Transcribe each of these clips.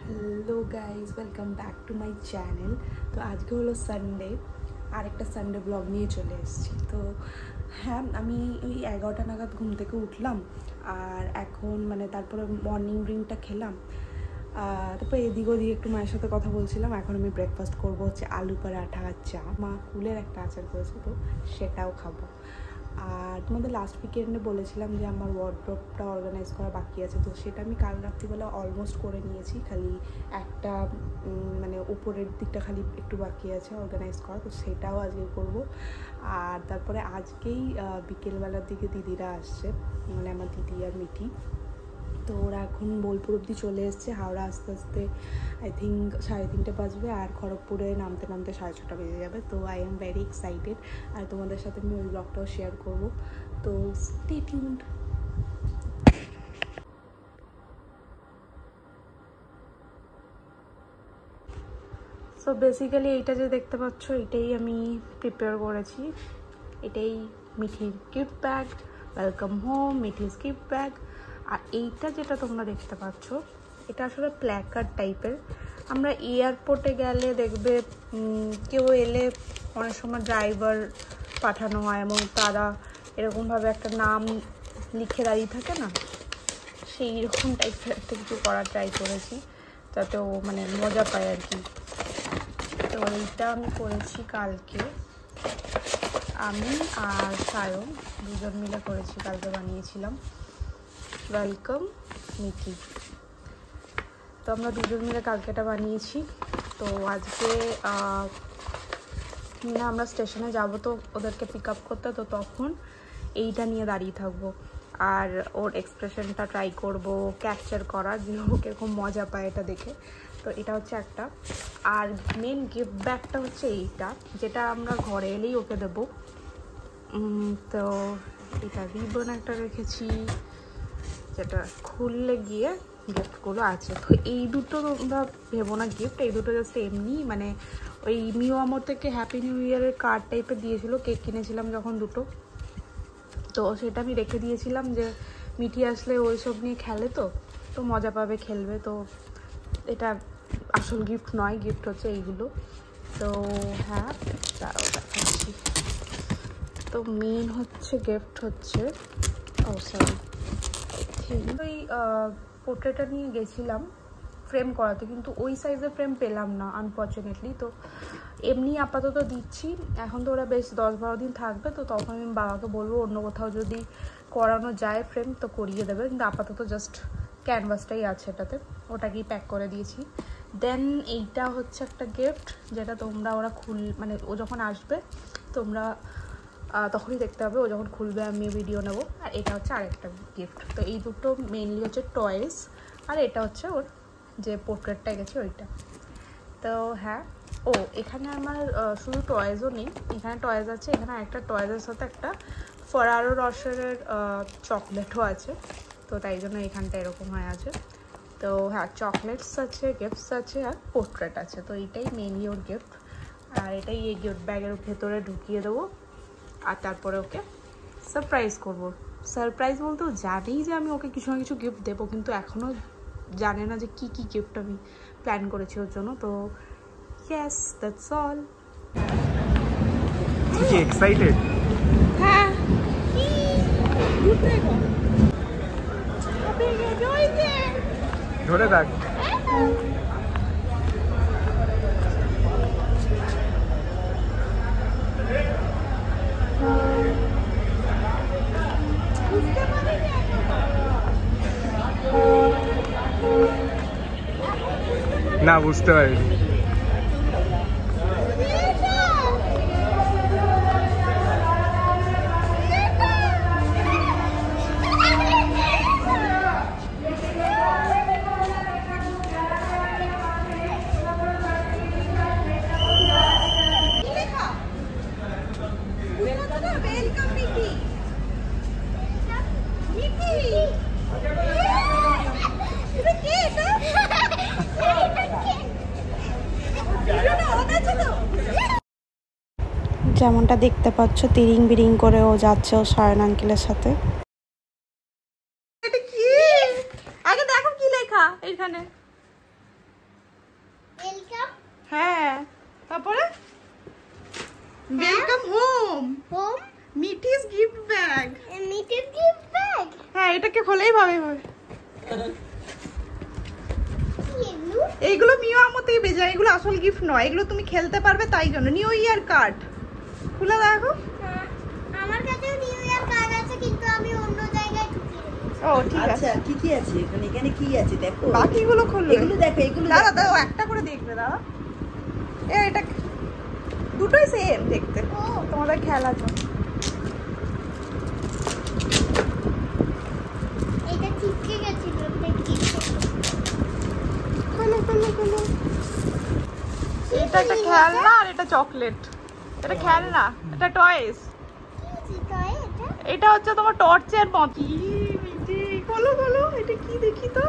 Hello guys welcome back to my channel. तो आज के हलो सानडे और एक सानडे ब्लग नहीं चले तो हाँ আমি ওই 11টা নাগাদ ঘুম থেকে উঠলাম আর এখন মানে তারপরে মর্নিং ড্রিঙ্কটা খেলাম তারপর এদিক ওদিক একটু মায়ের সাথে কথা বলছিলাম। এখন আমি ব্রেকফাস্ট করবো হচ্ছে আলু পরাঠা আর চা। মা কুলের একটা আচার করেছে তো সেটাও খাবো। আর তোমাদের লাস্ট উইকেন্ডে বলেছিলাম যে আমার ওয়ার্ড্রপটা অর্গানাইজ করা বাকি আছে, তো সেটা আমি কাল রাত্রিবেলা অলমোস্ট করে নিয়েছি। খালি একটা মানে উপরের দিকটা খালি একটু বাকি আছে অর্গানাইজ করা, তো সেটাও আজকে করব। আর তারপরে আজকেই বিকেলবেলার দিকে দিদিরা আসছে, মানে আমার দিদি আর মিঠি। তো ওরা এখন বোলপুর অবধি চলে এসছে। হাওড়া আস্তে আস্তে আই থিঙ্ক 3:30 বাজবে আর খড়গপুরে নামতে নামতে 6:30 বেজে যাবে। তো আই এম ভেরি এক্সাইটেড আর তোমাদের সাথে আমি ওই ব্লগটাও শেয়ার করব। তো স্টে টিউনড। সো বেসিক্যালি এইটা যে দেখতে পাচ্ছ এটাই আমি প্রিপেয়ার করেছি। এটাই মিঠির gift bag, welcome home Mithi's gift bag. আর এইটা যেটা তোমরা দেখতে পাচ্ছ এটা আসলে প্ল্যাকার্ড টাইপের। আমরা এয়ারপোর্টে গেলে দেখবে কেউ এলে অনেক সময় ড্রাইভার পাঠানো হয় এবং তারা এরকমভাবে একটা নাম লিখে দাঁড়িয়ে থাকে না, সেই রকম টাইপের একটা কিছু করার ট্রাই করেছি যাতে ও মানে মজা পায় আর কি। তো এইটা আমি করেছি কালকে, আমি আর সায়ন দুজন মিলে করেছি, কালকে বানিয়েছিলাম ওয়েলকাম মিঠি। তো আমরা দুজন মিলে কালকেটা বানিয়েছি। তো আজকে না আমরা স্টেশনে যাব, তো ওদেরকে পিক আপ করতে, তো তখন এইটা নিয়ে দাঁড়িয়ে থাকবো আর ওর এক্সপ্রেশনটা ট্রাই করব ক্যাপচার করার, যে ও কীরকম মজা পায় এটা দেখে। তো এটা হচ্ছে একটা। আর মেন গিফট ব্যাগটা হচ্ছে এইটা, যেটা আমরা ঘরে এলেই ওকে দেবো। তো এটা রিবন একটা রেখেছি যেটা খুললে গিয়ে গিফটগুলো আছে। তো এই দুটো তোমরা ভেবো না গিফট, এই দুটো জাস্ট এমনি মানে ওই মিও আমর থেকে হ্যাপি নিউ ইয়ারের কার্ড টাইপের দিয়েছিল, কেক কিনেছিলাম যখন দুটো, তো সেটা আমি রেখে দিয়েছিলাম যে মিঠি আসলে ওই সব নিয়ে খেলে, তো মজা পাবে খেলবে। তো এটা আসল গিফট নয়, গিফট হচ্ছে এইগুলো। তো হ্যাঁ তারাও দেখাচ্ছি। তো মেন হচ্ছে গিফট হচ্ছে সরি ওই পোর্ট্রেটটা নিয়ে গেছিলাম ফ্রেম করাতে, কিন্তু ওই সাইজের ফ্রেম পেলাম না আনফর্চুনেটলি। তো এমনি আপাতত দিচ্ছি, এখন তো ওরা বেশ 10-12 দিন থাকবে, তো তখন আমি বাবাকে বলবো অন্য কোথাও যদি করানো যায় ফ্রেম তো করিয়ে দেবে, কিন্তু আপাতত জাস্ট ক্যানভাসটাই আছে এটাতে, ওটাকেই প্যাক করে দিয়েছি। দেন এইটা হচ্ছে একটা গিফট যেটা তোমরা ওরা মানে ও যখন আসবে তোমরা তখনই দেখতে হবে, ও যখন খুলবে আমি ভিডিও নেবো। আর এটা হচ্ছে আরেকটা গিফট। তো এই দুটো মেইনলি হচ্ছে টয়েস, আর এটা হচ্ছে ওর যে পোর্ট্রেটটা গেছে ওইটা। তো হ্যাঁ ও এখানে আমার শুধু টয়েসও নেই, এখানে টয়েস আছে, এখানে একটা টয়েসের সাথে একটা ফরারো রসের চকলেটও আছে, তো তাই জন্য এখানটা এরকম হয়ে আছে। তো হ্যাঁ চকলেটস আছে, গিফটস আছে আর পোর্ট্রেট আছে। তো এইটাই মেইনলি ওর গিফট, আর এটাই এই গিফট ব্যাগের ভেতরে ঢুকিয়ে দেবো আর তারপরে ওকে সারপ্রাইজ করবো। সারপ্রাইজ বলতেও জানেই যে আমি ওকে কিছু না কিছু গিফট দেবো, কিন্তু এখনও জানে না যে কি কি গিফট আমি প্ল্যান করেছি ওর জন্য। তো ইয়েস দ্যাটস অল। কি এক্সাইটেড? হ্যাঁ ধরে থাক। না বুঝতে পারিনি। যেমনটা দেখতে পাচ্ছ তিরিং বিরিং করে ও যাচ্ছে ও সায়ন আঙ্কেলের সাথে। এটা কি? আগে দেখো কি লেখা এখানে। ওয়েলকাম হ্যাঁ তারপরে welcome home home Mithi's gift bag. মিটেড গিফট ব্যাগ হ্যাঁ এটাকে খোলেই ভাবে ভাবে এগুলো এইগুলো মিও আমতেই বেজা, এগুলো আসল গিফট নয়, এগুলো তুমি খেলতে পারবে তাই জন্য। নিউ ইয়ার কার্ড খুলে দেখো। আমার কাছেও নিউ ইয়ার কার্ড আছে কিন্তু আমি অন্য জায়গায় ঢুকিয়ে রেখেছি। ও ঠিক আছে, আচ্ছা কি কি আছে এখানে? এখানে কি আছে দেখো। বাকিগুলো খুললো। এগুলো দেখো, এগুলো দাঁড়া দেখো। দাঁড়া একটা করে দেখবে দাঁড়া। এটা দুটোই সেম দেখতে। ও। তোমাদের খেলা তো এটা চিপকে গেছিল দেখি। খোলো খোলো খোলো। এটা একটা খেলনা আর এটা চকলেট। এটা খেলনা, এটা টয়েস। কি টয় এটা? এটা হচ্ছে তোমার টর্চের মত। কি মিটি, খোলো খোলো, এটা কি দেখি তো।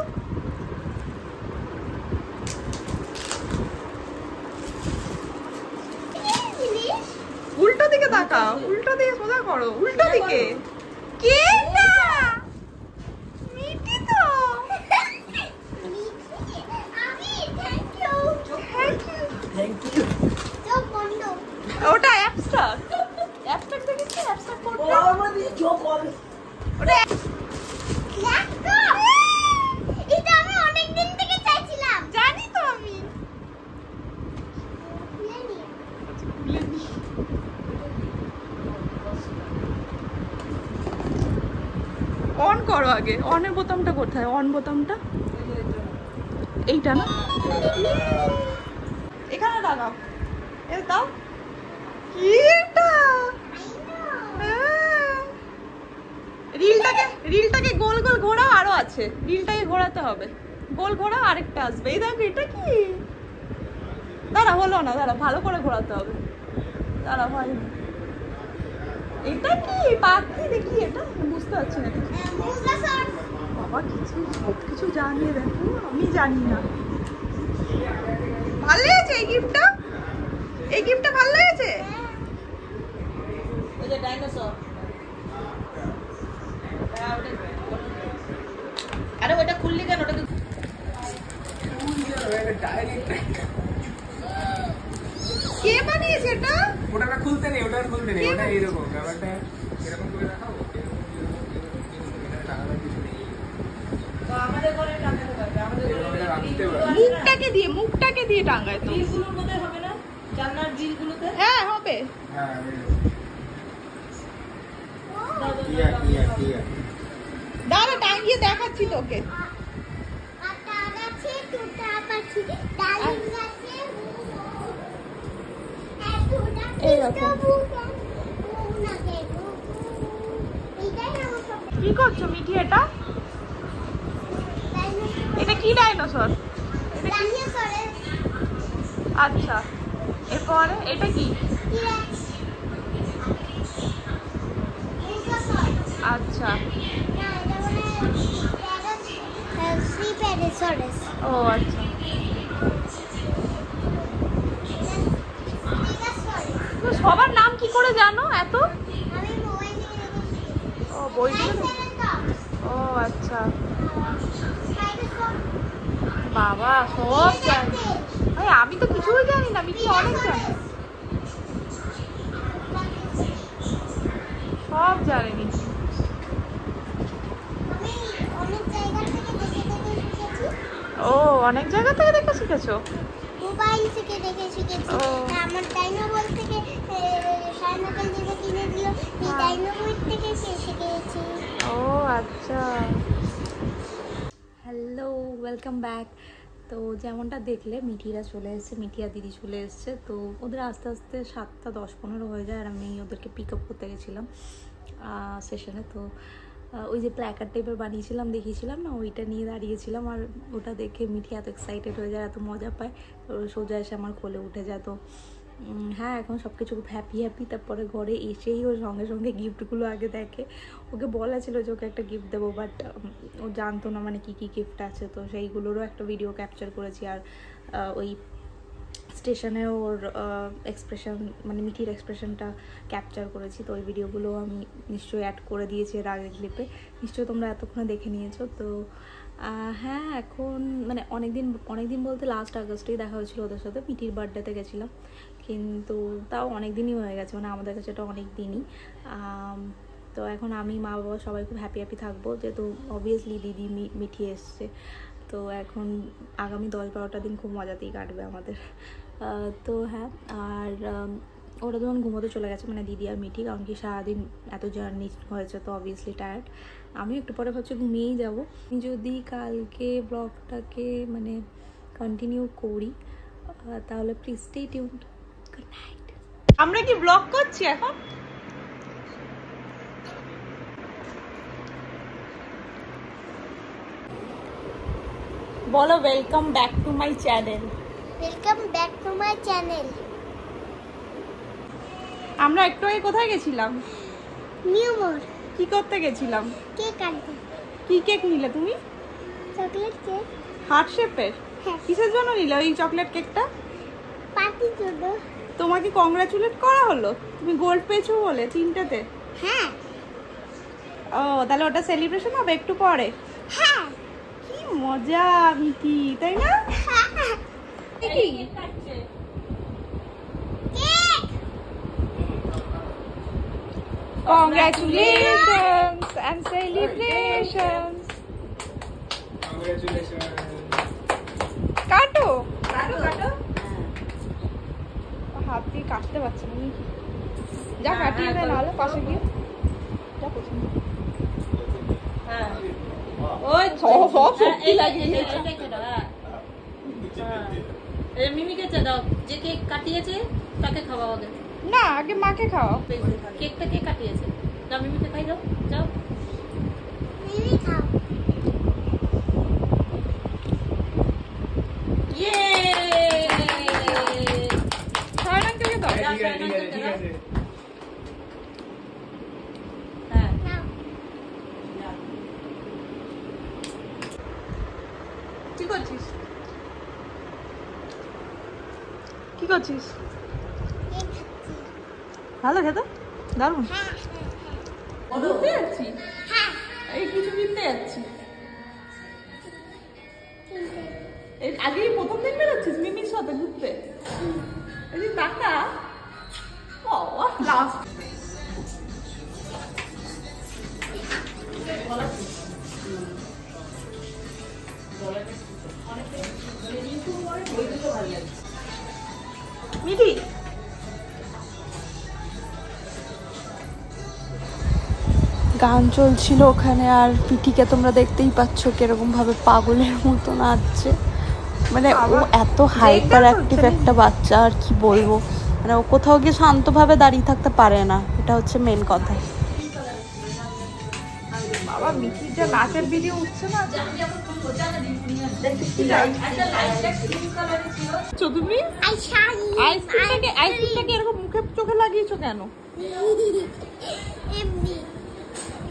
কি জিনিস? উল্টো দিকে তাকাও, উল্টো দিকে সোজা করো, উল্টো দিকে। কে এটা? মিটি তো। আমি thank you. Thank you. Thank you. চোখ বন্ধ। ওটা অ্যাবস্ট্রাক্ট। অ্যাবস্ট্রাক্ট দেখেছি, অ্যাবস্ট্রাক্ট ও কোডটা। আমাদের চোখ হবে। ওটা ল্যাপটপ। এটা আমি অনেক দিন থেকে চাইছিলাম। জানি তো আমি। খুলে নিয়ে। অন করো আগে। অনের বোতামটা কোথায়? অন বোতামটা এইটা না, এখানে লাগাও। এ দাও। কি এটা? হ্যাঁ। রিলটাকে গোল গোল ঘোরাও, আরো আছে। রিলটাকে ঘোরাতে হবে, গোল ঘোরাও, আরেকটা আসবে। এই দেখো এটা কি? দাঁড়া, হলো না, দাঁড়া, ভালো করে ঘোরাতে হবে। দাঁড়া ভাই, এটা কি পাখি? দেখি এটা বুঝতে পারছি না। দেখি মুজা স্যার। বাবা কিছু সব কিছু জানিয়ে দেখো, আমি জানি না। ভালো লেগেছে এই গিফটটা? এই গিফটটা ভালো লেগেছে? ওই যে ডাইনোসর। আরে ওটা খুললি কেন? ওটা কে বানিয়েছে এটা? ওটা খুলতে নেই, ওটা খুলতে নেই, ওটা এইরকম ব্যাপারটা এরকম করে রাখাও। তো আমাদের ঘরে টাঙাতে পারবে। আমাদের ঘরে রাখতে পারবে। মুখটাকে দিয়ে টাঙ্গায় তো। গ্রিলগুলোর মধ্যে হবে না? জানলার গ্রিলগুলোতে? হ্যাঁ হবে। হ্যাঁ দাও, দাও, ক্লিয়ার দাও, ক্লিয়ার দাও। ক্লিয়ার। দাঁড়া টাঙ্গিয়ে দেখাচ্ছি তোকে। আর তার আছে দুটা পাখি। ডালিম গাছে এই রকম। কি করছো মিঠি? এটা এটা কি ডাইনোসর? আচ্ছা, এরপরে এটা কি? আচ্ছা, ও আচ্ছা। তো সবার নাম কি করে জানো এত? ও বইগুলো। ও আচ্ছা, বাবা সব জানি। ভাই আমি তো কিছুই জানি না, মিঠি অনেক জানি, সব জানি মিঠি। ও অনেক জায়গা থেকে দেখে শিখেছো? মোবাইল থেকে দেখে শিখেছি। ও। আমার ডাইনোবল থেকে সাইনাকাল যেটা কিনে দিল এই ডাইনোবল থেকে শিখেছি। ও আচ্ছা। Hello, welcome back. তো যেমনটা দেখলে মিঠিরা চলে এসেছে, মিঠি আর দিদি চলে এসেছে। তো ওদের আস্তে আস্তে 7:10-15 হয়ে যায় আর আমি ওদেরকে পিক আপ করতে গেছিলাম সেশনে। তো ওই যে প্ল্যাকার্ড টাইপের বানিয়েছিলাম, দেখিয়েছিলাম না, ওইটা নিয়ে দাঁড়িয়েছিলাম। আর ওটা দেখে মিঠি এত এক্সাইটেড হয়ে যায়, এত মজা পায়, তো সোজা এসে আমার কোলে উঠে যায়। তো হ্যাঁ এখন সব কিছু খুব হ্যাপি। তারপরে ঘরে এসেই ওর সঙ্গে সঙ্গে গিফটগুলো আগে দেখে। ওকে বলা ছিল যে ওকে একটা গিফট দেবো, বাট ও জানতো না মানে কী কী গিফট আছে। তো সেইগুলোরও একটা ভিডিও ক্যাপচার করেছি। আর ওই স্টেশনে ওর এক্সপ্রেশন মানে মিঠির এক্সপ্রেশনটা ক্যাপচার করেছি। তো ওই ভিডিওগুলো আমি নিশ্চয়ই অ্যাড করে দিয়েছি এর আগের ক্লিপে, নিশ্চয়ই তোমরা এতক্ষণে দেখে নিয়েছো। তো হ্যাঁ এখন মানে অনেকদিন বলতে লাস্ট আগস্টেই দেখা হয়েছিল ওদের সাথে, মিঠির বার্থডেতে গেছিলাম, কিন্তু তাও অনেক দিনই হয়ে গেছে, মানে আমাদের কাছে এটা অনেক দিনই। তো এখন আমি মা বাবা সবাই খুব হ্যাপি থাকবো, যেহেতু অবভিয়াসলি দিদি মিঠি এসছে, তো এখন আগামী 10-12টা দিন খুব মজাতেই কাটবে আমাদের। তো হ্যাঁ, আর ওরা যখন ঘুমোতে চলে গেছে, মানে দিদি আর মিঠি, কারণ কি সারাদিন এত জার্নি হয়েছে তো অবভিয়াসলি টায়ার্ড। আমি একটু পরে ভাবছি ঘুমিয়েই যাবো। যদি কালকে ব্লগটাকে মানে কন্টিনিউ করি তাহলে please stay tuned. Good night. আমরা কি ব্লগ করছি এখন? বলো welcome back to my channel. Welcome back to my channel. আমরা একটু আগে কোথায় গেছিলাম? নিউ মোর। কি করতে গেছিলাম? কেক কাটতে। কি কেক নিলে তুমি? Chocolate cake. হার্ট শেপের? হ্যাঁ। কিসের জন্য নিলে ওই চকলেট কেকটা? পার্টির জন্য। তোমাকে কংগ্রাচুলেট করা হলো, তুমি গোল্ড পেয়েছো বলে 3টেতে? হ্যাঁ। ও তাহলে ওটা সেলিব্রেশন হবে একটু পরে? হ্যাঁ। কি মজা মিঠি, তাই না? কি cake. Congratulations and celebrations. Congratulations. কাটো হাত দিয়ে কাটতে পারছে না নাকি? যা কাটিয়ে দে, নাহলে পাশে গিয়ে যা পছন্দ। হ্যাঁ ওই সব সত্যি লাগিয়ে মিমিকে দাও, যে কেক কাটিয়েছে তাকে খাওয়া হবে না, আগে মাকে খাও। কেকটা কে কাটিয়েছে? যাও মিমিকে খাই দাও, যাও। মিমি খাও। ইয়ে ছয় আঙ্কেলকে দাও। ঠিক আছে। হ্যাঁ নাও। কি করছিস? কি করছিস? কেক খাচ্ছি। ভালো খেতে, দারুণ। হ্যাঁ। ঘুরতে যাচ্ছি, হ্যাঁ। এই কিছু কিনতে যাচ্ছি। কিনতে। এর আগেই প্রথম দিন বেরোচ্ছিস মিমির সাথে ঘুরতে? এই যে টাকা লাস্ট। মিঠি গান চলছিল ওখানে, আর পিঠিকে তোমরা দেখতেই পাচ্ছ কিরকম ভাবে পাগলের মতো নাচছে। মানে ও এত হাইপার অ্যাক্টিভ একটা বাচ্চা, আর কি বলবো, মানে ও কোথাও গিয়ে শান্তভাবে দাঁড়িয়ে থাকতে পারে না, এটা হচ্ছে মেন কথা। বাবা মিঠির যা নাচের ভিডিও উঠছে না, তুমি আইসক্রিমটাকে এরকম মুখে চোখে লাগিয়েছো কেন? এমনি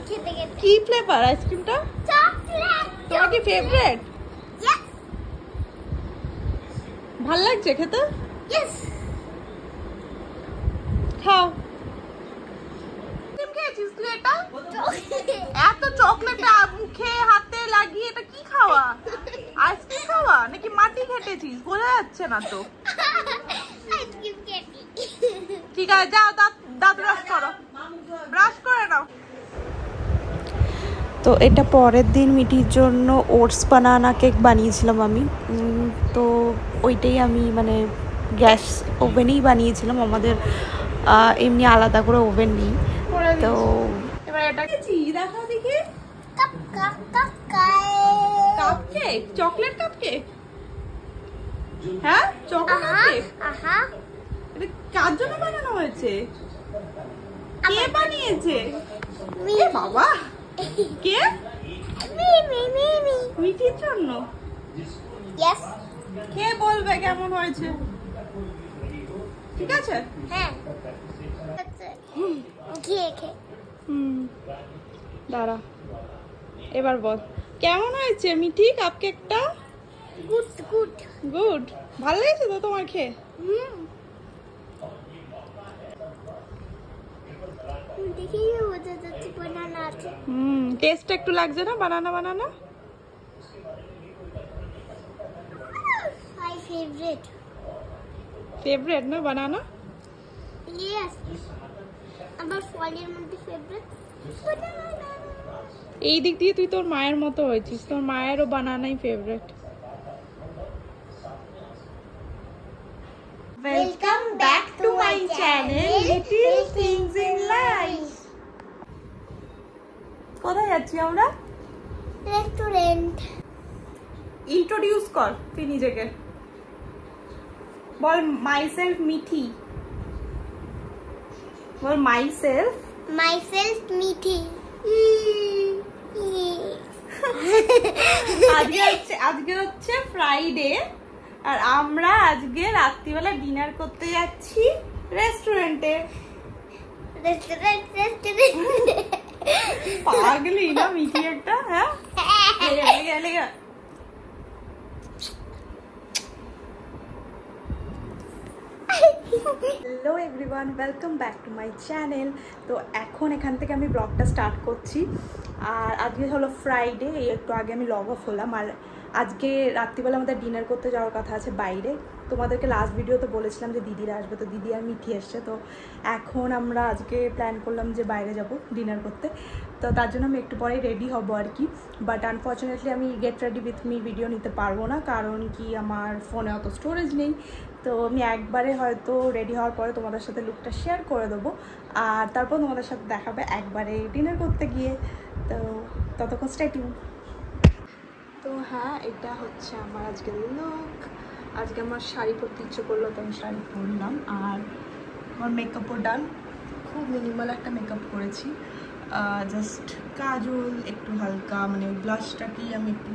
খেতে খেতে। কি ফ্লেভার আইসক্রিমটা? চকলেট। তোমার কি ফেভারিট? ইয়েস। ভাল লাগছে খেতে? ইয়েস। খাও। খেয়েছিস তুই এটা? এত চকলেট মুখে হাতে লাগিয়ে এটা কি খাওয়া? আইসক্রিম খাওয়া নাকি মাটি খেটেছিস? বোঝা যাচ্ছে না তো। আইসক্রিম খেতে। ঠিক আছে, যাও দাঁত ব্রাশ করো, ব্রাশ করে নাও। তো এটা পরের দিন মিঠির জন্য ওটস বানানা কেক বানিয়েছিলাম আমি। তো ওইটাই আমি মানে গ্যাস ওভেনেই বানিয়েছিলাম, আমাদের এমনি আলাদা করে ওভেন নেই। তো এবার এটা দেখা দেখি, cup cake, chocolate cup cake. হ্যাঁ চকলেট কাপ কেক। আহা। এটা কার জন্য বানানো হয়েছে? কে বানিয়েছে? এ বাবা, কে? মিমি। মিঠির জন্য। ইয়েস। কে বলবে কেমন হয়েছে? ঠিক আছে। হ্যাঁ। খেয়ে দাঁড়া, এবার বল কেমন হয়েছে মিঠি কাপ কেকটা? Good good. গুড, ভালো লেগেছে তো তোমার খেয়ে? দেখেই বোঝা যাচ্ছে বানানা আছে। টেস্ট একটু লাগছে না বানানা? ফেভারিট না বানানা? ইয়েস, আমার ফলের মধ্যে ফেভারিট বানানা। এই দিক দিয়ে তুই তোর মায়ের মতো হয়েছিস, তোর মায়েরও বানানাই favourite. Welcome back to my channel, Little Things in Life. কোথায় যাচ্ছি আমরা? রেস্টুরেন্ট। ইন্ট্রোডিউস কর তুই নিজেকে, বল মাইসেলফ মিঠি, বল মাইসেলফ মিঠি। আজকে হচ্ছে ফ্রাইডে, আর আমরা আজকে রাত্রিবেলা ডিনার করতে যাচ্ছি রেস্টুরেন্টে। পাগলি না মিঠি একটা? হ্যাঁ, hello everyone, welcome back to my channel. তো এখন এখান থেকে আমি ব্লগটা স্টার্ট করছি। আর আজকে হলো ফ্রাইডে, এই একটু আগে আমি লগ অফ হলাম। আর আজকে রাত্রিবেলা আমাদের ডিনার করতে যাওয়ার কথা আছে বাইরে। তোমাদেরকে লাস্ট ভিডিওতে বলেছিলাম যে দিদিরা আসবে, তো দিদি আর মিঠি এসছে। তো এখন আমরা আজকে প্ল্যান করলাম যে বাইরে যাব ডিনার করতে। তো তার জন্য আমি একটু পরেই রেডি হব আর কি। বাট আনফর্চুনেটলি আমি get ready with me video নিতে পারবো না, কারণ কি আমার ফোনে অত স্টোরেজ নেই। তো আমি একবারে হয়তো রেডি হওয়ার পরে তোমাদের সাথে লুকটা শেয়ার করে দেবো, আর তারপর তোমাদের সাথে দেখাবে একবারে ডিনার করতে গিয়ে। তো ততক্ষণ স্টে টিউন। তো হ্যাঁ, এটা হচ্ছে আমার আজকের লুক। আজকে আমার শাড়ি পরতে ইচ্ছে করলো, তো আমি শাড়ি পরলাম। আর আমার মেকআপও ডান, খুব মিনিমাল একটা মেকআপ করেছি। জাস্ট কাজল, একটু হালকা মানে ব্লাশটাকেই আমি একটু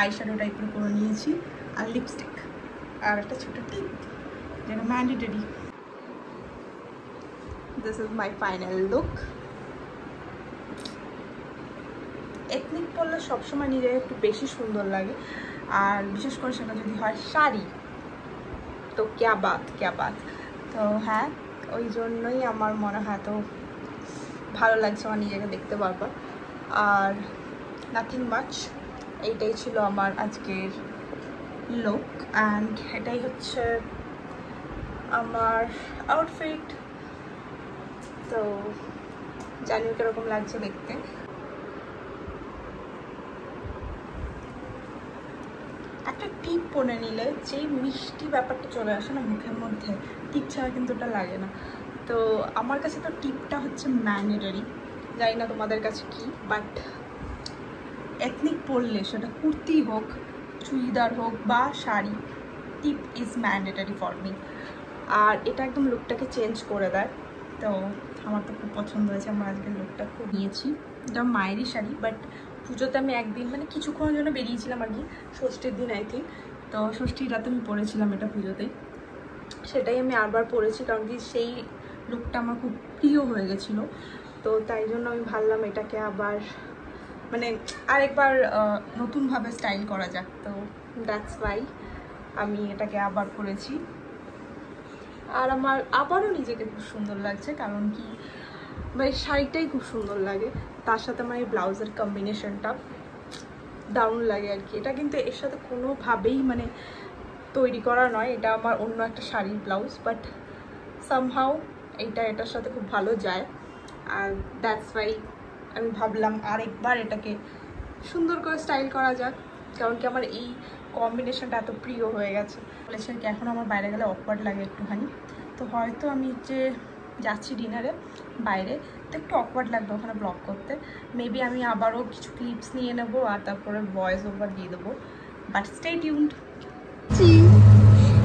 আইশ্যাডো টাইপের করে নিয়েছি, আর লিপস্টিক, আর একটা ছোটো টিপ যেটা mandatory. This is my final look. Ethnic পরলে সবসময় নিজেকে একটু বেশি সুন্দর লাগে, আর বিশেষ করে সেটা যদি হয় শাড়ি, তো ক্যা বাত। তো হ্যাঁ, ওই জন্যই আমার মনে হয় তো ভালো লাগছে আমার নিজেকে দেখতে বারবার। আর নাথিং মাচ, এইটাই ছিল আমার আজকের লুক। অ্যান্ড এটাই হচ্ছে আমার আউটফিট। তো জানিও কিরকম লাগছে দেখতে। একটা টিপ পরে নিলে যেই মিষ্টি ব্যাপারটা চলে আসে না মুখের মধ্যে, টিপ ছাড়া কিন্তু ওটা লাগে না। তো আমার কাছে তো টিপটা হচ্ছে ম্যান্ডেটরি, জানি না তোমাদের কাছে কি, বাট এথনিক পরলে সেটা কুর্তি হোক, চুড়িদার হোক বা শাড়ি, টিপ ইজ ম্যান্ডেটরি ফর মি। আর এটা একদম লুকটাকে চেঞ্জ করে দেয়। তো আমার তো খুব পছন্দ হয়েছে, আমার আজকের লুকটা খুব নিয়েছি। এটা মায়েরই শাড়ি, বাট পুজোতে আমি একদিন মানে কিছুক্ষণের জন্য বেরিয়েছিলাম আর কি, ষষ্ঠীর দিন আই থিঙ্ক। তো ষষ্ঠীর রাতে আমি পরেছিলাম এটা পুজোতেই, সেটাই আমি আবার পরেছি, কারণ কি সেই লুকটা আমার খুব প্রিয় হয়ে গেছিলো। তো তাই জন্য আমি ভাবলাম এটাকে আবার মানে আরেকবার নতুনভাবে স্টাইল করা যাক। তো দ্যাটস ওয়াই আমি এটাকে আবার পরেছি। আর আমার আবারও নিজেকে খুব সুন্দর লাগছে, কারণ কি ভাই শাড়িটাই খুব সুন্দর লাগে, তার সাথে আমার এই ব্লাউজের কম্বিনেশনটা দারুণ লাগে আর কি। এটা কিন্তু এর সাথে কোনোভাবেই মানে তৈরি করা নয়, এটা আমার অন্য একটা শাড়ির ব্লাউজ, বাট সামহাউ এইটা এটার সাথে খুব ভালো যায়। আর দ্যাটস ওয়াই আমি ভাবলাম আরেকবার এটাকে সুন্দর করে স্টাইল করা যাক, কারণ কি আমার এই কম্বিনেশনটা এত প্রিয় হয়ে গেছে। বলেছে কি এখন আমার বাইরে গেলে অকওয়ার্ড লাগে একটুখানি, তো হয়তো আমি যে যাচ্ছি ডিনারে বাইরে, তো একটু অকওয়ার্ড লাগবে ওখানে ব্লগ করতে। মেবি আমি আবারও কিছু ক্লিপস নিয়ে নেবো, আর তারপরে ভয়েস ওভার দিয়ে দেবো, but stay tuned.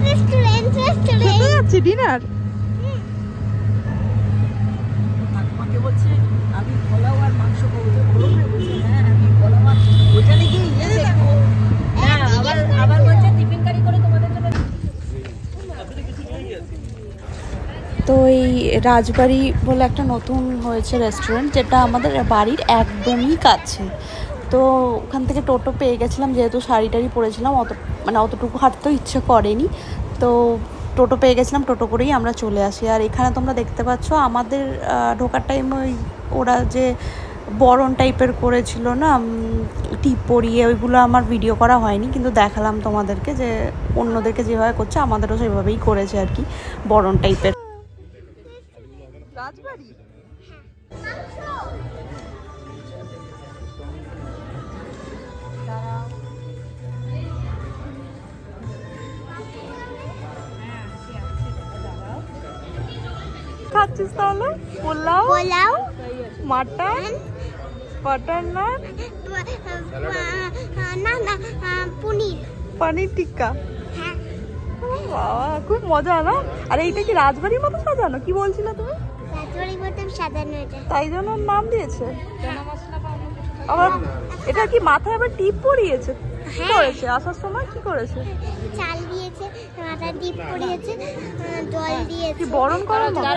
Restaurant dinner আমাকে বলছে আমি পোলাও আর মাংস করবো, বলছে হ্যাঁ আমি পোলাও আর হোটেলে গিয়ে দেখবো। হ্যাঁ, আবার বলছে টিফিন কারি করে তোমাদের জন্য। তো এই রাজবাড়ি বলে একটা নতুন হয়েছে রেস্টুরেন্ট, যেটা আমাদের বাড়ির একদমই কাছে। তো ওখান থেকে টোটো পেয়ে গেছিলাম, যেহেতু শাড়ি টাড়ি পরেছিলাম, অতটুকু হাঁটতেও ইচ্ছে করেনি। তো টোটো পেয়ে গেছিলাম, টোটো করেই আমরা চলে আসি। আর এখানে তোমরা দেখতে পাচ্ছ আমাদের ঢোকার টাইম ওরা যে বরণ টাইপের করেছিল না, টিপ পরিয়ে, ওইগুলো আমার ভিডিও করা হয়নি, কিন্তু দেখালাম তোমাদেরকে যে অন্যদেরকে যেভাবে করছে আমাদেরও সেভাবেই করেছে আর কি, বরণ টাইপের। রাজবাড়ি খাচ্ছিস তাহলে? পোলাও, পোলাও, মাটন, বাটার নান, না পনির। পনির টিক্কা। হ্যাঁ, বাবা খুব মজা না? আর এইটা কি রাজবাড়ির মতো সাজানো? কি বলছিলে তুমি? রাজবাড়ির মতো সাজানো এটা। তাই জন্য ওর নাম দিয়েছে। আবার এটা কি মাথায় আবার টিপ পরিয়েছে? কি করেছে আসার সময়? কি করেছে? চাল দিয়েছে, মাথায় টিপ পরিয়েছে, জল দিয়েছে। কি বরণ করার মতো?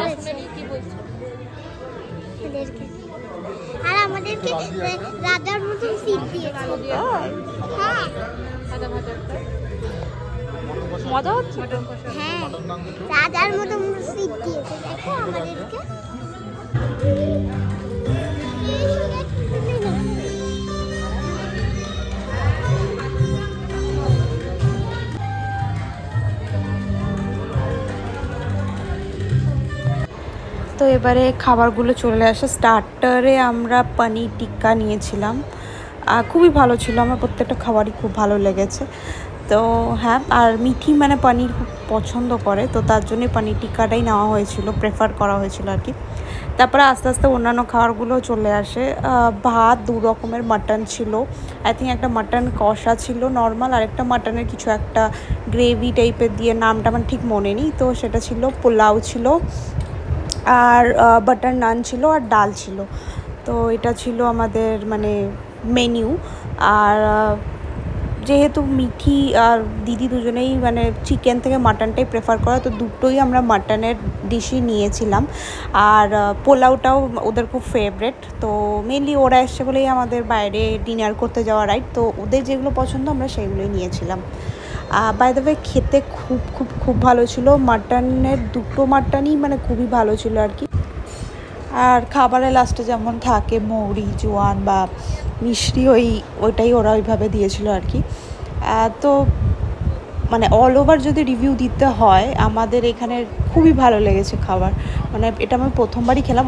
ওদেরকে আর আমাদেরকে রাজার মতো সিট দিয়েছে। হ্যাঁ, মজা হচ্ছে? হ্যাঁ, রাজার মতো সিট দিয়েছে। দেখো আমাদেরকে। তো এবারে খাবারগুলো চলে আসে। স্টার্টারে আমরা পনির টিক্কা নিয়েছিলাম, খুবই ভালো ছিল, আমার প্রত্যেকটা খাবারই খুব ভালো লেগেছে। তো হ্যাঁ, আর মিঠি মানে পনির খুব পছন্দ করে, তো তার জন্যই পনির টিক্কাটাই নেওয়া হয়েছিল, প্রেফার করা হয়েছিল আর কি। তারপরে আস্তে আস্তে অন্যান্য খাবারগুলো চলে আসে। ভাত, 2 রকমের মাটন ছিল, আই থিঙ্ক একটা মাটন কষা ছিল নর্মাল, আর একটা মাটনের কিছু একটা গ্রেভি টাইপের দিয়ে, নামটা আমার ঠিক মনে নেই, তো সেটা ছিল। পোলাও ছিল, আর বাটার নান ছিল, আর ডাল ছিল। তো এটা ছিল আমাদের মানে মেনিউ। আর যেহেতু মিঠি আর দিদি দুজনেই মানে চিকেন থেকে মাটনটাই প্রেফার করে, তো দুটোই আমরা মাটনের ডিশই নিয়েছিলাম। আর পোলাওটাও ওদের খুব ফেভারেট, তো মেনলি ওরা এসছে বলেই আমাদের বাইরে ডিনার করতে যাওয়া রাইট, তো ওদের যেগুলো পছন্দ আমরা সেগুলোই নিয়েছিলাম। বাই দ্য ওয়ে খেতে খুব খুব খুব ভালো ছিল, মাটনের 2টো মাটনই মানে খুবই ভালো ছিল আর কি। আর খাবারের লাস্টে যেমন থাকে মৌরি, জোয়ান বা মিষ্টি, ওইটাই ওরা ওইভাবে দিয়েছিল আর কি। তো মানে অল ওভার যদি রিভিউ দিতে হয়, আমাদের এখানে খুবই ভালো লেগেছে খাবার। মানে এটা আমি প্রথমবারই খেলাম,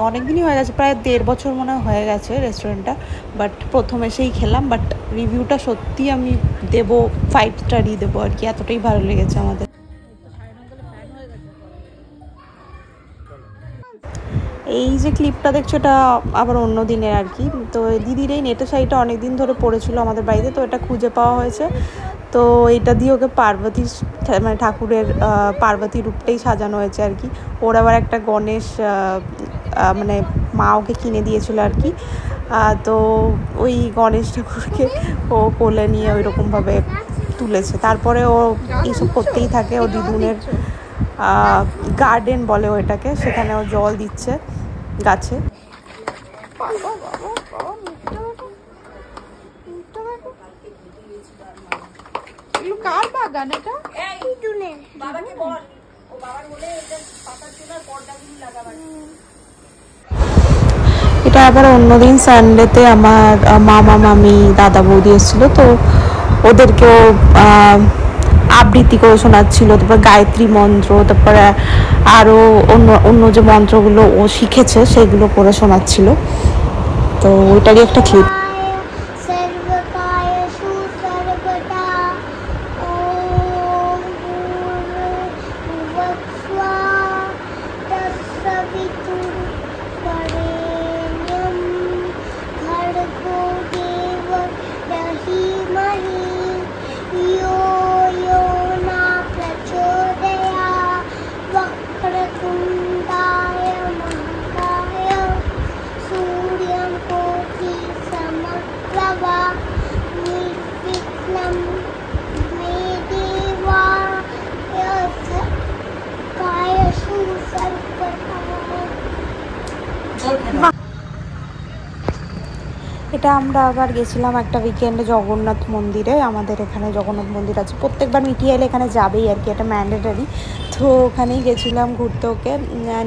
অনেক দিনই হয়ে গেছে, প্রায় 1.5 বছর মনে হয়ে গেছে রেস্টুরেন্টটা, বাট প্রথম এসেই খেলাম। বাট রিভিউটা সত্যি আমি দেবো 5 স্টারই দেবো আর কি, এতটাই ভালো লেগেছে আমাদের। এই যে ক্লিপটা দেখছো, এটা আবার অন্য দিনের আর কি। তো দিদির এই নেটের শাড়িটা অনেক দিন ধরে পড়েছিল আমাদের বাড়িতে, তো এটা খুঁজে পাওয়া হয়েছে। তো এটা দিয়ে ওকে পার্বতী মানে ঠাকুরের পার্বতী রূপটাই সাজানো হয়েছে আর কি। ওর আবার একটা গণেশ মানে মা ওকে কিনে দিয়েছিল আর কি। তো ওই গণেশ ঠাকুরকে ও কোলে নিয়ে ওই রকমভাবে তুলেছে। তারপরে ও এইসব করতেই থাকে। ও দিদুনের গার্ডেন বলে ওইটাকে, সেখানে ও জল দিচ্ছে গাছে। কার বাগান এটা? বাবাকে বল, ও বাবার বলে এটা পাতার জন্য পর্দাগুলো লাগাবার। এটা আবার অন্যদিন সানডেতে আমার মামা মামি দাদা বৌদি এসেছিল, তো ওদেরকেও আবৃত্তি করে শোনাচ্ছিল, তারপর গায়ত্রী মন্ত্র, তারপরে আরও অন্য যে মন্ত্রগুলো ও শিখেছে সেগুলো করে শোনাচ্ছিল। তো ওইটারই একটা ক্লিপ। सूर्यं कोटि सम এটা আমরা আবার গেছিলাম একটা উইকেন্ডে জগন্নাথ মন্দিরে। আমাদের এখানে জগন্নাথ মন্দির আছে, প্রত্যেকবার মিটি এলে এখানে যাবেই আর কি, এটা ম্যান্ডেটারি। তো ওখানেই গেছিলাম ঘুরতে, ওকে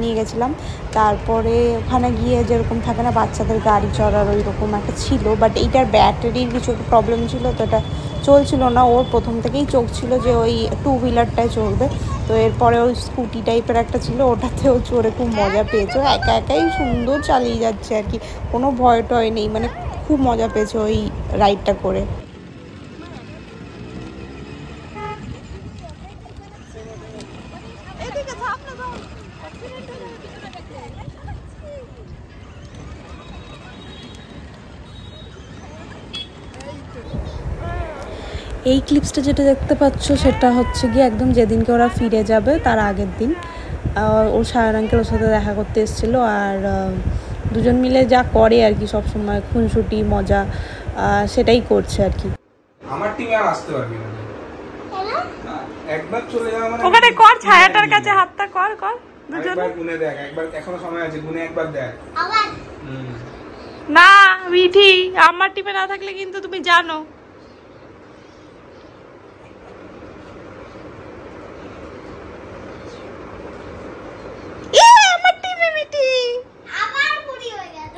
নিয়ে গেছিলাম। তারপরে ওখানে গিয়ে যেরকম থাকে না বাচ্চাদের গাড়ি চড়ার, ওই রকম একটা ছিল, বাট এইটার ব্যাটারির কিছু একটা প্রবলেম ছিল, তো এটা চলছিল না। ওর প্রথম থেকেই চোখ ছিল যে ওই 2 হুইলারটায় চলবে, তো এরপরে ওই স্কুটি টাইপের একটা ছিল, ওটাতেও চড়ে খুব মজা পেয়েছে। একা একাই সুন্দর চালিয়ে যাচ্ছে আর কি, কোনো ভয় টয় নেই, মানে খুব মজা পেয়েছে ওই রাইডটা করে। এই ক্লিপসটা যেটা দেখতে পাচ্ছ সেটা হচ্ছে গিয়ে একদম যেদিনকে ওরা ফিরে যাবে তার আগের দিন। ওর সায়ন আঙ্কেল ওর সাথে দেখা করতে এসেছিলো, আর দুজন মিলে যা করে আর কি সবসময় খুনসুটি মজা সেটাই করছে আর কি। আমার টিমে আর আসতে পারবি না, একবার চলে যাওয়া মানে ওখানে কর, ছায়াটার কাছে হাতটা কর কর দুজন। একবার গুনে দেখ, একবার এখনো সময় আছে, গুনে একবার দেখ। আবার না মিঠি, আমার টিমে না থাকলে কিন্তু তুমি জানো। আবার পুরি হয়ে গেল।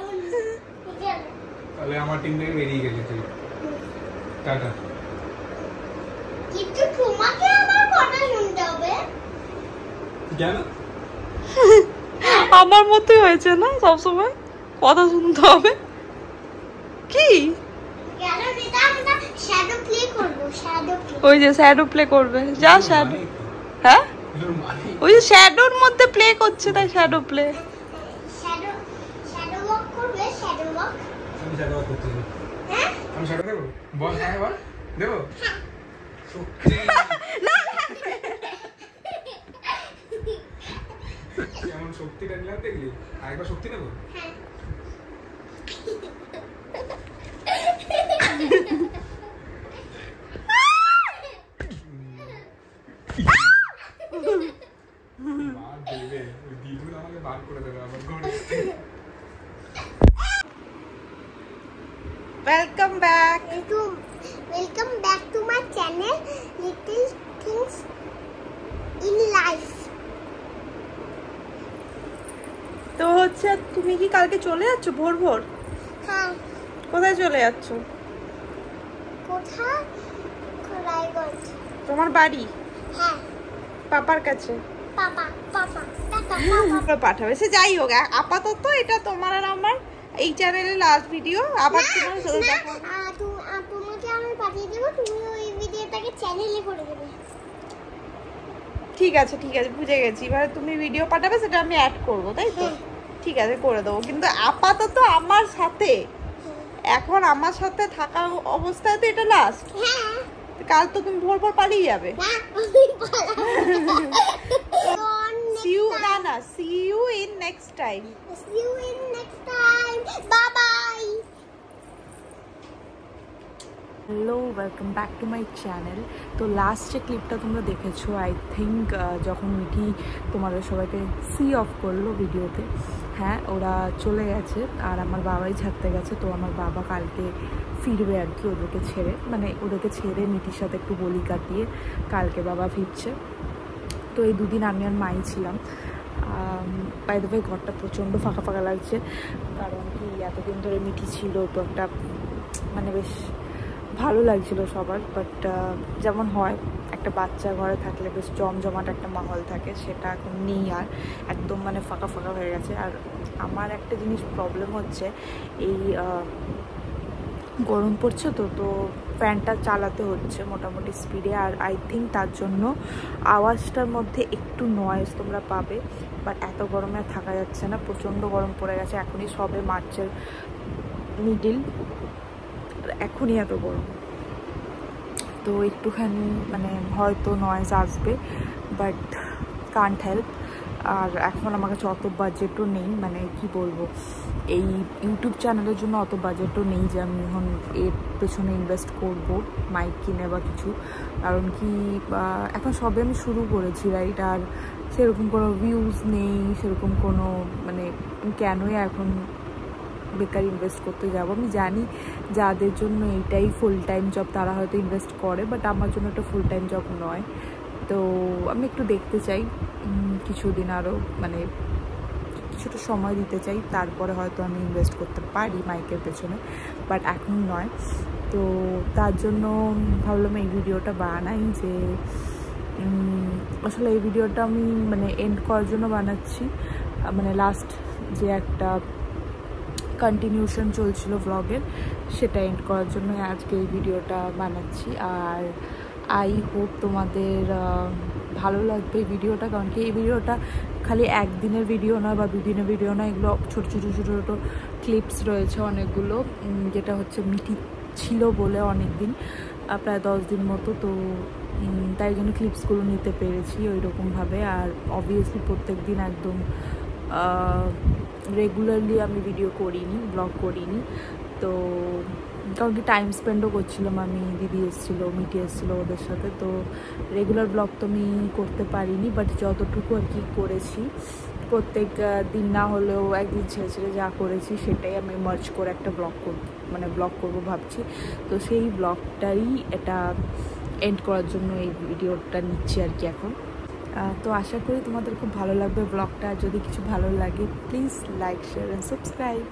তাহলে আমার টিম থেকে বেরিয়ে গেলি তুই, টাটা। কিন্তু তোমাকে আবার কথা শুনতে হবে। কেন? আমার মতোই হয়েছে না, সবসময় কথা শুনতে হবে কি? কেন দিদা, আমরা শ্যাডো প্লে করব, শ্যাডো প্লে। ওই যে শ্যাডো প্লে করবে, যা শ্যাডো। হ্যাঁ ওই যে শ্যাডোর মধ্যে প্লে করছে, তাই shadow play. Shadow shadow walk করবে, শ্যাডো ওয়াক। আমি শ্যাডো ওয়াক করতে চাই। হ্যাঁ আমি শ্যাডো দেবো, বল। হ্যাঁ বল, দেবো। সত্যি কেমন শক্তিটা নিলাম দেখলি? আরেকবার শক্তি নেবো। Welcome back. Welcome back to my channel little things in life. তো হচ্ছে তুমি কি কালকে চলে যাচ্ছ ভোর ভোর? হ্যাঁ। কোথায় চলে যাচ্ছ? কোথায়? রায়গঞ্জ। তোমার বাড়ি? হ্যাঁ। পাপার কাছে? পাপা পাপা টাটা পাপা। পাঠাবে, সে যাই হোক, আপাতত এটা তোমার আর আমার এই চ্যানেলে লাস্ট ভিডিও। আবার তোমার তোমাকে আমি পাঠিয়ে দেবো, তুমি ওই ভিডিওটাকে চ্যানেলে করে দেবে। ঠিক আছে ঠিক আছে, বুঝে গেছি। এবার তুমি ভিডিও পাঠাবে, সেটা আমি অ্যাড করবো, তাই তো? ঠিক আছে, করে দেবো। কিন্তু আপাতত আমার সাথে, এখন আমার সাথে থাকা অবস্থায় তো এটা লাস্ট। হ্যাঁ। কাল তো তুমি ভোর ভোর পালিয়ে যাবে। See you, Nana. See you in next time. See you in next time. Bye bye. Hello, welcome back to my channel. তো লাস্ট যে ক্লিপটা তোমরা দেখেছো, আই থিঙ্ক যখন মিঠি তোমাদের সবাইকে সি অফ করলো ভিডিওতে, হ্যাঁ ওরা চলে গেছে আর আমার বাবাই ছাড়তে গেছে। তো আমার বাবা কালকে ফিরবে আর কি, ওদেরকে ছেড়ে, মানে ওদেরকে ছেড়ে মিঠির সাথে একটু বলি কাটিয়ে কালকে বাবা ফিরছে। তো এই দুদিন আমি আর মাই ছিলাম। বাই দ্য ওয়ে, ঘরটা প্রচণ্ড ফাঁকা ফাঁকা লাগছে, কারণ কি এতদিন ধরে মিঠি ছিল, তো একটা মানে বেশ ভালো লাগছিল সবার। বাট যেমন হয় একটা বাচ্চা ঘরে থাকলে বেশ জমজমাট একটা মাহল থাকে, সেটা এখন নেই, আর একদম মানে ফাঁকা ফাঁকা হয়ে গেছে। আর আমার একটা জিনিস প্রবলেম হচ্ছে, এই গরম পড়ছে তো তো ফ্যানটা চালাতে হচ্ছে মোটামুটি স্পিডে, আর আই থিঙ্ক তার জন্য আওয়াজটার মধ্যে একটু নয়েজ তোমরা পাবে। বাট এত গরমে থাকা যাচ্ছে না, প্রচণ্ড গরম পড়ে গেছে। এখনই সবে মার্চের মিডিল, এখনই এত গরম, তো একটুখানি মানে হয়তো নয়েজ আসবে, বাট কান্ট হেল্প। আর এখন আমার কাছে অত বাজেটও নেই, মানে কি বলবো, এই ইউটিউব চ্যানেলের জন্য অত বাজেটও নেই যে আমি এখন এর পেছনে ইনভেস্ট করব মাইক কিনে বা কিছু। কারণ কি এখন সবে আমি শুরু করেছি, রাইট? আর সেরকম কোনো ভিউজ নেই, সেরকম কোনো মানে কেনই এখন বেকার ইনভেস্ট করতে যাব। আমি জানি যাদের জন্য এইটাই ফুল টাইম জব তারা হয়তো ইনভেস্ট করে, বাট আমার জন্য এটা ফুল টাইম জব নয়। তো আমি একটু দেখতে চাই কিছুদিন, আরও মানে কিছুটা সময় দিতে চাই, তারপরে হয়তো আমি ইনভেস্ট করতে পারি মাইকের পেছনে, বাট এখন নয়। তো তার জন্য ভাবলাম এই ভিডিওটা বানাই, যে আসলে এই ভিডিওটা আমি মানে এন্ড করার জন্য বানাচ্ছি, মানে লাস্ট যে একটা কন্টিনিউশন চলছিল ব্লগের সেটা এন্ড করার জন্য আজকে এই ভিডিওটা বানাচ্ছি। আর আই হোপ তোমাদের ভালো লাগবে এই ভিডিওটা, কারণ কি এই ভিডিওটা খালি একদিনের ভিডিও নয় বা দুদিনের ভিডিও নয়, এগুলো ছোটো ছোটো ছোটো ছোটো ক্লিপস রয়েছে অনেকগুলো, যেটা হচ্ছে মিটি ছিল বলে অনেক দিন, প্রায় 10 দিন মতো, তো তাই জন্য ক্লিপসগুলো নিতে পেরেছি ওই রকমভাবে। আর অবভিয়াসলি প্রত্যেক দিন একদম রেগুলারলি আমি ভিডিও করিনি, ব্লগ করিনি, তো কারণ কি টাইম স্পেন্ডও করছিলাম আমি, দিদি এসেছিলো, মিটি এসেছিলো ওদের সাথে, তো রেগুলার ব্লগ তো আমি করতে পারিনি, বাট যতটুকু আর কি করেছি প্রত্যেক দিন না হলেও একদিন ছেড়ে ছেড়ে যা করেছি সেটাই আমি মার্চ করে একটা ব্লগ করবো ভাবছি। তো সেই ব্লগটাই এটা এন্ড করার জন্য এই ভিডিওটা নিচ্ছি আর কি এখন। তো আশা করি তোমাদের খুব ভালো লাগবে ব্লগটা। যদি কিছু ভালো লাগে please like, share and subscribe.